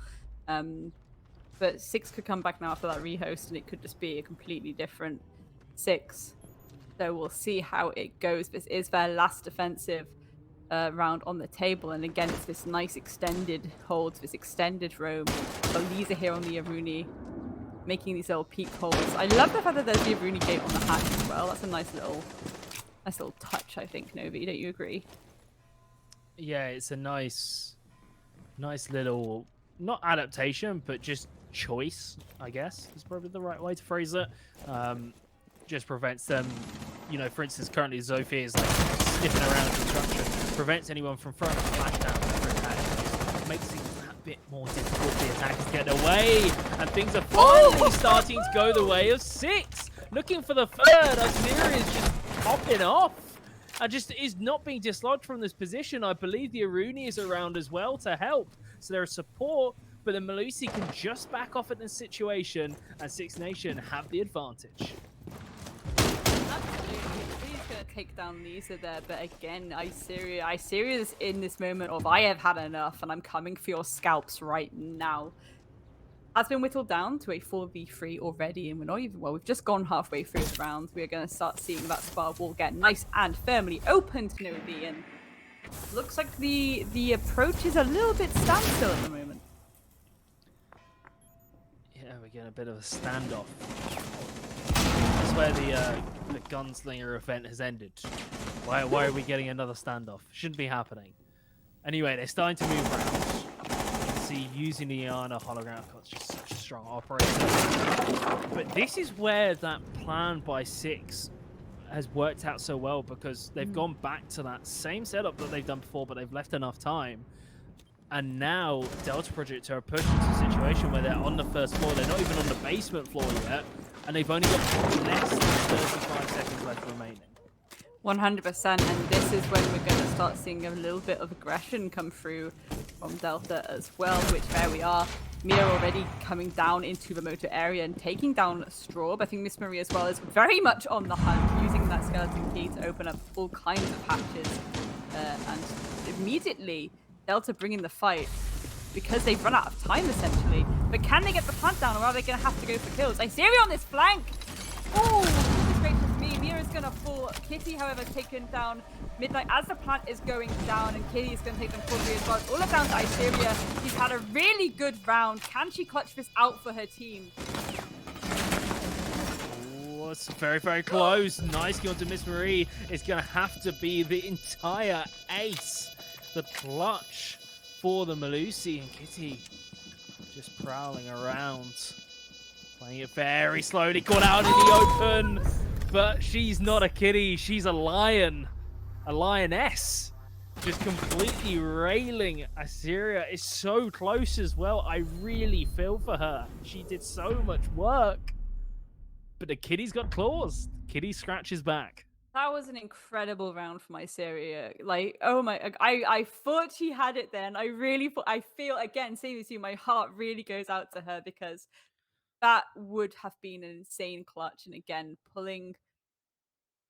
But 6 could come back now after that rehost, and it could just be a completely different 6. So we'll see how it goes. This is their last defensive round on the table, and again, it's this nice extended holds, this extended roam. Lisa here on the Aruni, making these little peak holds. I love the fact that there's the Aruni gate on the hatch as well. That's a nice little touch, I think, Novi. Don't you agree? Yeah, it's a nice little, not adaptation, but just choice, I guess, is probably the right way to phrase it. Just prevents them, for instance, currently Zofia is like sniffing around construction, prevents anyone from throwing a flash down for attack, makes things that bit more difficult for the attackers to get away, and things are finally starting to go the way of 6. Looking for the third, Osiri is just popping off. just is not being dislodged from this position. I believe the Aruni is around as well to help. So there is support, but the Melusi can just back off in this situation, and 6IXNATION have the advantage. Absolutely. He's going to take down Lisa there, but again, Isiria's is in this moment of I have had enough and I'm coming for your scalps right now. Has been whittled down to a 4v3 already, and we're not even, well, we've just gone halfway through the round. We're going to start seeing that spar wall get nice and firmly open to Novi, and looks like the approach is a little bit standstill at the moment. Yeah, we're getting a bit of a standoff. That's where the gunslinger event has ended. Why are we getting another standoff? Shouldn't be happening. Anyway, they're starting to move around. See, using the Iana hologram, it's just such a strong operator. But this is where that plan by 6 has worked out so well, because they've gone back to that same setup that they've done before, but they've left enough time. And now Delta Project are pushed into a situation where they're on the first floor. They're not even on the basement floor yet, and they've only got less than 35 seconds left remaining. 100%, and this is when we're going to start seeing a little bit of aggression come through from Delta as well, which there we are. Mia already coming down into the motor area and taking down Straub. I think MissMarie as well is very much on the hunt, using that skeleton key to open up all kinds of hatches. And immediately, Delta bringing the fight because they've run out of time, essentially. But can they get the plant down, or are they going to have to go for kills? Isiri on this flank! Oh, goodness gracious me. Mia is going to fall. Kitty, however, taken down Midnight as the plant is going down, and Kitty is going to take them full as well. It's all down to Isiri. She's had a really good round. Can she clutch this out for her team? Oh, it's very, very close. Nice kill to MissMarie. It's going to have to be the entire ace. The clutch for the Melusi, and Kitty just prowling around. Playing it very slowly, caught out in the open, but she's not a kitty, she's a lion. A lioness. Just completely railing. Isiri is so close as well. I really feel for her. She did so much work. But the kitty's got claws. Kitty scratches back. That was an incredible round for Isiri. Like, oh my, I thought she had it then. I really thought, I feel, again, saying this to you, my heart really goes out to her, because that would have been an insane clutch. And again, pulling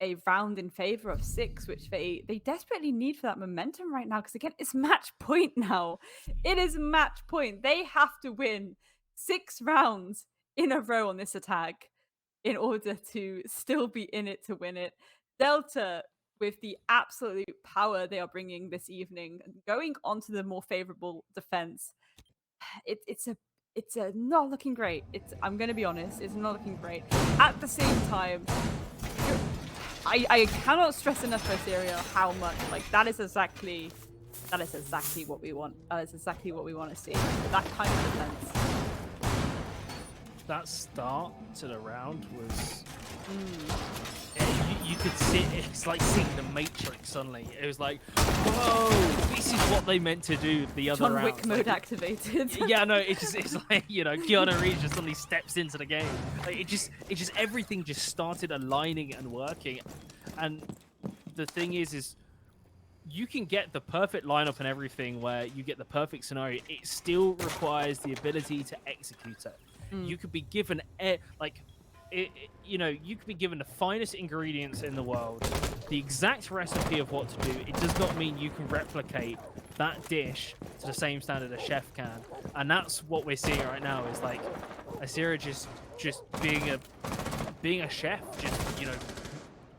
a round in favor of 6, which they desperately need for that momentum right now. Because again, it's match point now. It is match point. They have to win 6 rounds in a row on this attack in order to still be in it to win it. Delta, with the absolute power they are bringing this evening, going onto the more favorable defense, it's not looking great. I'm going to be honest, it's not looking great. At the same time, I cannot stress enough for Syria how much, like, that is exactly what we want. That is exactly what we want to see. That kind of defense. That start to the round was... You could see it's like seeing the Matrix suddenly. It was like, whoa, this is what they meant to do the other round. John Wick mode activated. Yeah, no, it's like, you know, Keanu Reeves just suddenly steps into the game. Like, it just everything just started aligning and working. And the thing is you can get the perfect lineup and everything where you get the perfect scenario. It still requires the ability to execute it. You could be given you could be given the finest ingredients in the world, the exact recipe of what to do. It does not mean you can replicate that dish to the same standard a chef can. And that's what we're seeing right now, is like Isiri just being a chef, just, you know,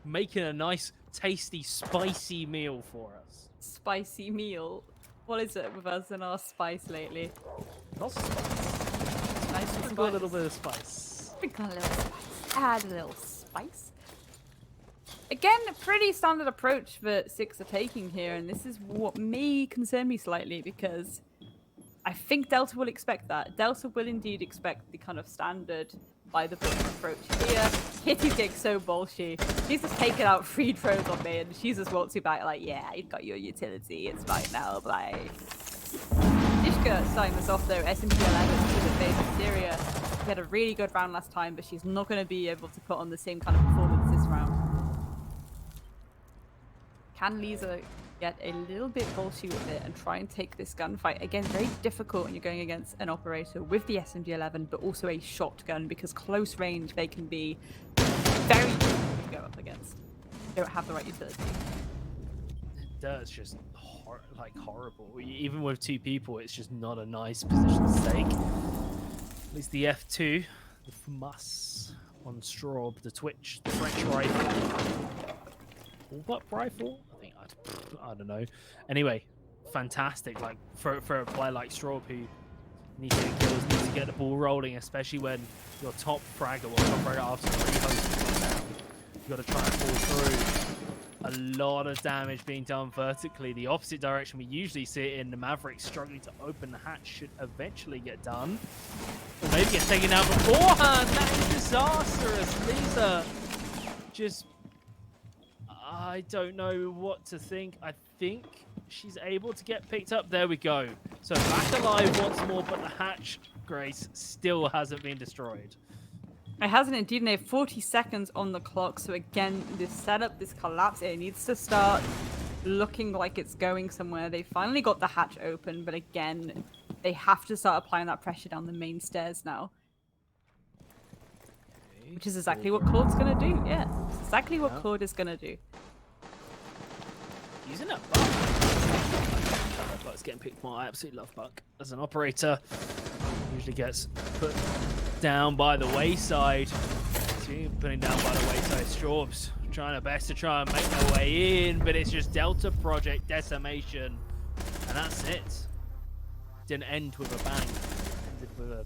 making a nice, tasty, spicy meal for us. Spicy meal? What is it with us and our spice lately? Lots of spice. Nice Sprinkle a little bit of spice. Sprinkle a little spice. Add a little spice. Again, a pretty standard approach that 6 are taking here, and this is what may concern me slightly, because I think Delta will expect that. Delta will indeed expect the kind of standard by the book approach here. Kitty's getting so bolshy. She's just taking out free throws on me, and she's just waltzing back like, yeah, you've got your utility, it's fine now, like. Dishka starting this off though, SMP 11 to the face of Syria. She had a really good round last time, but she's not going to be able to put on the same kind of performance this round. Can Lisa get a little bit bolshy with it and try and take this gunfight? Again, very difficult when you're going against an operator with the SMG-11, but also a shotgun, because close range they can be very difficult to go up against. They don't have the right utility. Dirt's just horrible. Even with 2 people, it's just not a nice position to take. At least the F2, the FAMAS on Straub, the Twitch, the French rifle. Bullpup rifle? I think I don't know. Anyway, fantastic. Like for a player like Straub who needs to get kills, needs to get the ball rolling, especially when your top fragger after 3 hosts down. You got to try and pull through. A lot of damage being done vertically, the opposite direction we usually see it in. The Maverick struggling to open the hatch should eventually get done. Or maybe get taken out beforehand. That is disastrous. Lisa just... I don't know what to think. I think she's able to get picked up. There we go. So back alive once more, but the hatch, Grace, still hasn't been destroyed. It hasn't indeed, and they have 40 seconds on the clock. So again, this setup, this collapse, it needs to start looking like it's going somewhere. They finally got the hatch open, but again, they have to start applying that pressure down the main stairs now. Okay. Which is exactly what Claude's going to do. Yeah, it's exactly what Claude is going to do. Using that Buck. Buck's getting picked more. I absolutely love Buck as an operator. Usually gets put down by the wayside. See, putting down by the wayside. Straub's trying her best to try and make their way in, but it's just Delta Project decimation. And that's it. Didn't end with a bang. Ended with a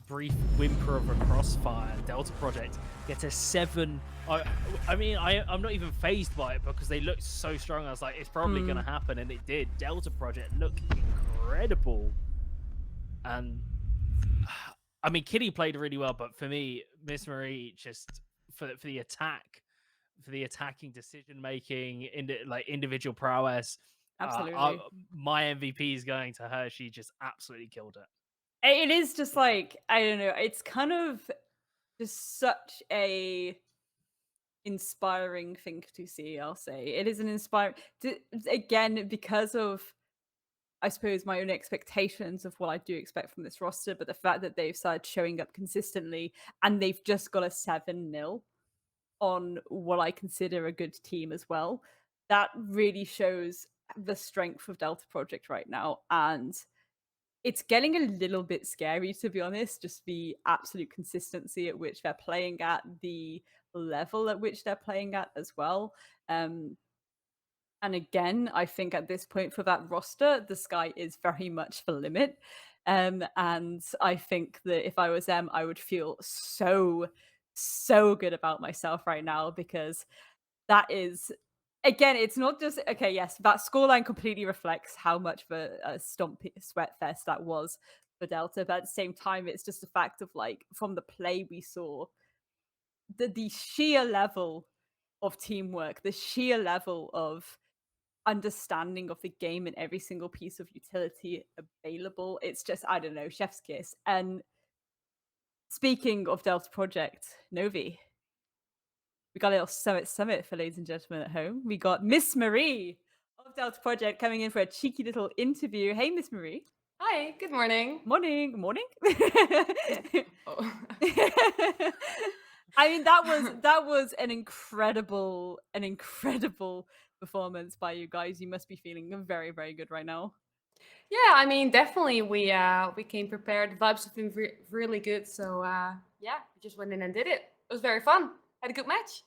brief whimper of a crossfire. Delta Project gets a 7. I mean, I'm not even phased by it because they looked so strong. I was like, it's probably going to happen, and it did. Delta Project looked incredible. And I mean, Kitty played really well, but for me, MissMarie just for the attack, for the attacking decision making, individual prowess. Absolutely, my MVP is going to her. She just absolutely killed it. It is just like, I don't know. It's kind of just such a inspiring thing to see. I'll say it is an inspiring. Again, because of, I suppose, my own expectations of what I do expect from this roster, but the fact that they've started showing up consistently and they've just got a 7-0 on what I consider a good team as well, that really shows the strength of Delta Project right now. And it's getting a little bit scary, to be honest, just the absolute consistency at which they're playing at, the level at which they're playing at as well. And again, I think at this point for that roster, the sky is very much the limit. And I think that if I was them, I would feel so good about myself right now, because that is, again, it's not just, okay, yes, that scoreline completely reflects how much of a stomp sweat fest that was for Delta. But at the same time, it's just the fact of, like, from the play we saw, the sheer level of teamwork, the sheer level of understanding of the game and every single piece of utility available. It's just, I don't know, chef's kiss. And speaking of Delta Project, Novi, we got a little summit for ladies and gentlemen at home. We got MissMarie of Delta Project coming in for a cheeky little interview. Hey, MissMarie. Hi, good morning. Morning. Oh. I mean, that was an incredible performance by you guys. You must be feeling very, very good right now. Yeah, I mean, definitely we came prepared. The vibes have been really good. So yeah, we just went in and did it. It was very fun. Had a good match.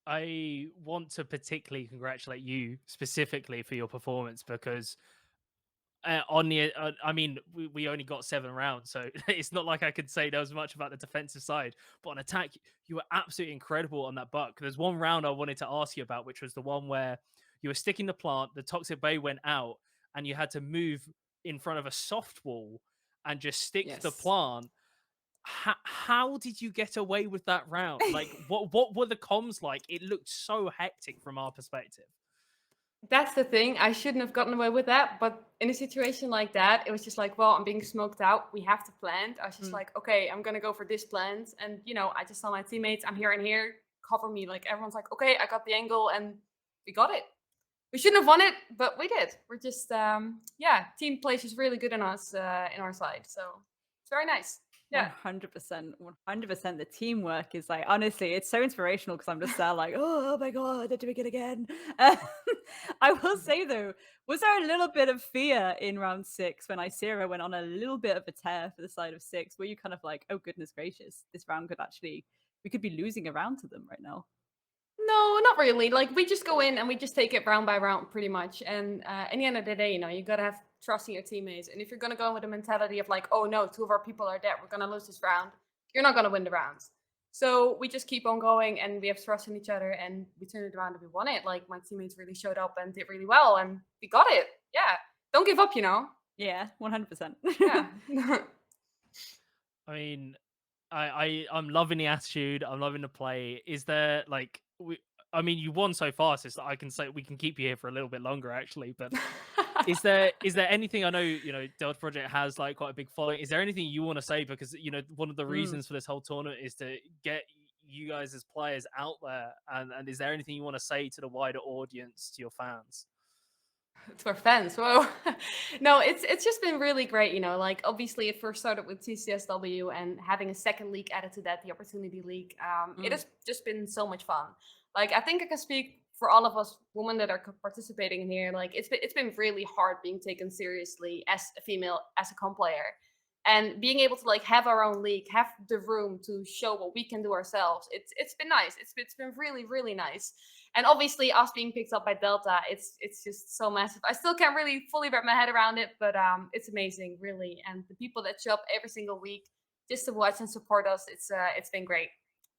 I want to particularly congratulate you specifically for your performance, because I mean, we only got 7 rounds, so it's not like I could say there was much about the defensive side. But on attack, you were absolutely incredible on that Buck. There's one round I wanted to ask you about, which was the one where you were sticking the plant, the toxic bay went out, and you had to move in front of a soft wall and just stick the plant. How did you get away with that round? Like, what were the comms like? It looked so hectic from our perspective. That's the thing. I shouldn't have gotten away with that. But in a situation like that, it was just like, well, I'm being smoked out. We have to plant. I was just like, okay, I'm going to go for this plant. And, you know, I just saw my teammates, I'm here and here. cover me. Like everyone's like, okay, I got the angle, and we got it. We shouldn't have won it, but we did. We're just team play is really good in us in our side, so it's very nice. Yeah. 100%, 100%. The teamwork is like, honestly, it's so inspirational because I'm just there like, oh my God, they're doing it again. I will say though, was there a little bit of fear in round 6 when Isira went on a little bit of a tear for the side of 6? Were you kind of like, oh goodness gracious, this round could actually, we could be losing a round to them right now? No, not really. Like we just go in and we just take it round by round pretty much. And at the end of the day, you gotta have trust in your teammates. And if you're gonna go in with a mentality of like, oh no, 2 of our people are dead, we're gonna lose this round, you're not gonna win the rounds. So we just keep on going and we have trust in each other and we turned it around and we won it. Like my teammates really showed up and did really well and we got it. Yeah. Don't give up, Yeah, 100%. Yeah. I mean, I'm loving the attitude. I'm loving the play. Is there like I mean, you won so fast. It's I can say we can keep you here for a little bit longer, actually. But is there anything? I know Delta Project has like quite a big following. Is there anything you want to say? Because one of the reasons for this whole tournament is to get you guys as players out there. And is there anything you want to say to the wider audience, to your fans? To our fans, whoa. No, it's just been really great, like obviously it first started with TCSW and having a second league added to that, the Opportunity League. It has just been so much fun. Like I think I can speak for all of us women that are participating in here. Like it's been really hard being taken seriously as a female, as a comp player. And being able to like have our own league, have the room to show what we can do ourselves. It's been nice. It's been really, really nice. And obviously us being picked up by Delta, it's just so massive. I still can't really fully wrap my head around it, but it's amazing, really. And the people that show up every single week just to watch and support us, it's been great.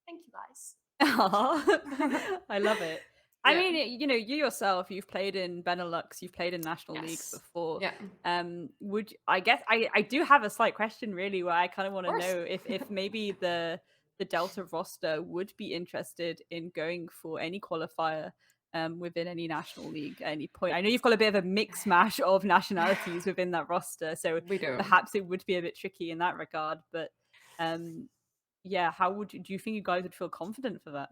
Thank you guys. I love it. I Yeah. mean, you yourself, you've played in Benelux, you've played in national leagues before. Yeah. Would I guess I do have a slight question really where I kind of want to course. know if maybe the Delta roster would be interested in going for any qualifier within any national league at any point. I know you've got a bit of a mix mash of nationalities within that roster, so We do. perhaps it would be a bit tricky in that regard. But yeah, do you think you guys would feel confident for that?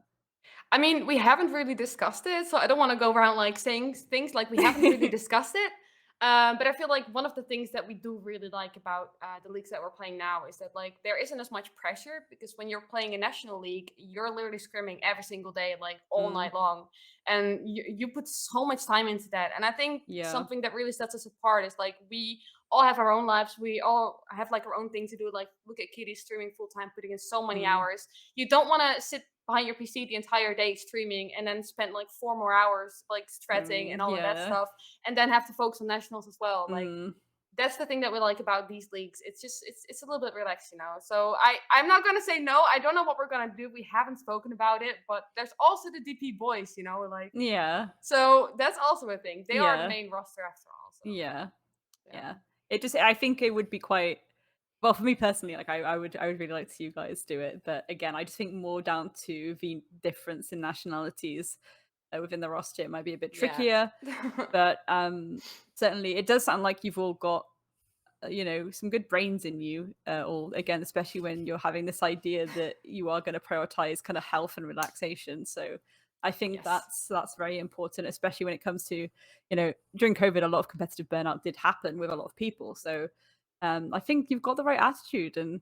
I mean, we haven't really discussed it, so I don't want to go around like saying things like we haven't really discussed it. But I feel like one of the things that we do really like about the leagues that we're playing now is that like there isn't as much pressure, because when you're playing a national league, you're literally scrimming every single day, like all night long, and you put so much time into that. And I think something that really sets us apart is like we all have our own lives. We all have like our own thing to do. Like look at Kitty streaming full time, putting in so many hours. You don't want to sit behind your PC the entire day streaming and then spend like 4 more hours like stretching and all of that stuff, and then have to focus on nationals as well. Like that's the thing that we like about these leagues. It's just it's a little bit relaxed, So I'm not gonna say no. I don't know what we're gonna do. We haven't spoken about it, but there's also the DP boys, like so that's also a thing. They are the main roster after all. So. Yeah. I think it would be quite. Well, for me personally, like I would really like to see you guys do it, but again, I just think more down to the difference in nationalities within the roster, it might be a bit trickier. But certainly, it does sound like you've all got some good brains in you. All again, especially when you're having this idea that you are going to prioritize kind of health and relaxation. So I think that's very important, especially when it comes to during COVID, a lot of competitive burnout did happen with a lot of people. So. I think you've got the right attitude and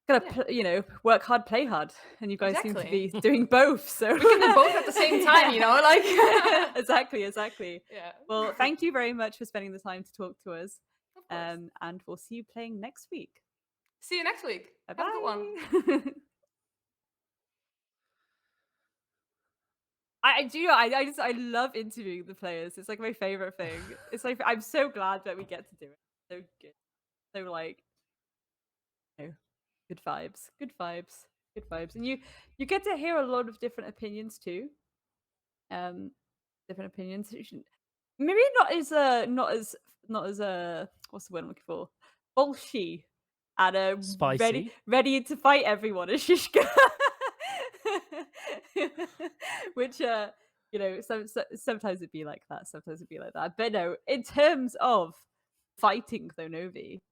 gotta work hard, play hard, and you guys seem to be doing both. So we can do both at the same time, like exactly. Yeah. Well, thank you very much for spending the time to talk to us. Of course. And we'll see you playing next week. See you next week. Bye-bye. Have a good one. I love interviewing the players. It's like my favorite thing. It's like I'm so glad that we get to do it. So good. So like good vibes. And you get to hear a lot of different opinions too. Different opinions. Maybe not as what's the word I'm looking for? Bolshy and Spicy. ready to fight everyone as Shishka. Which sometimes it'd be like that, But no, in terms of fighting though, Novi,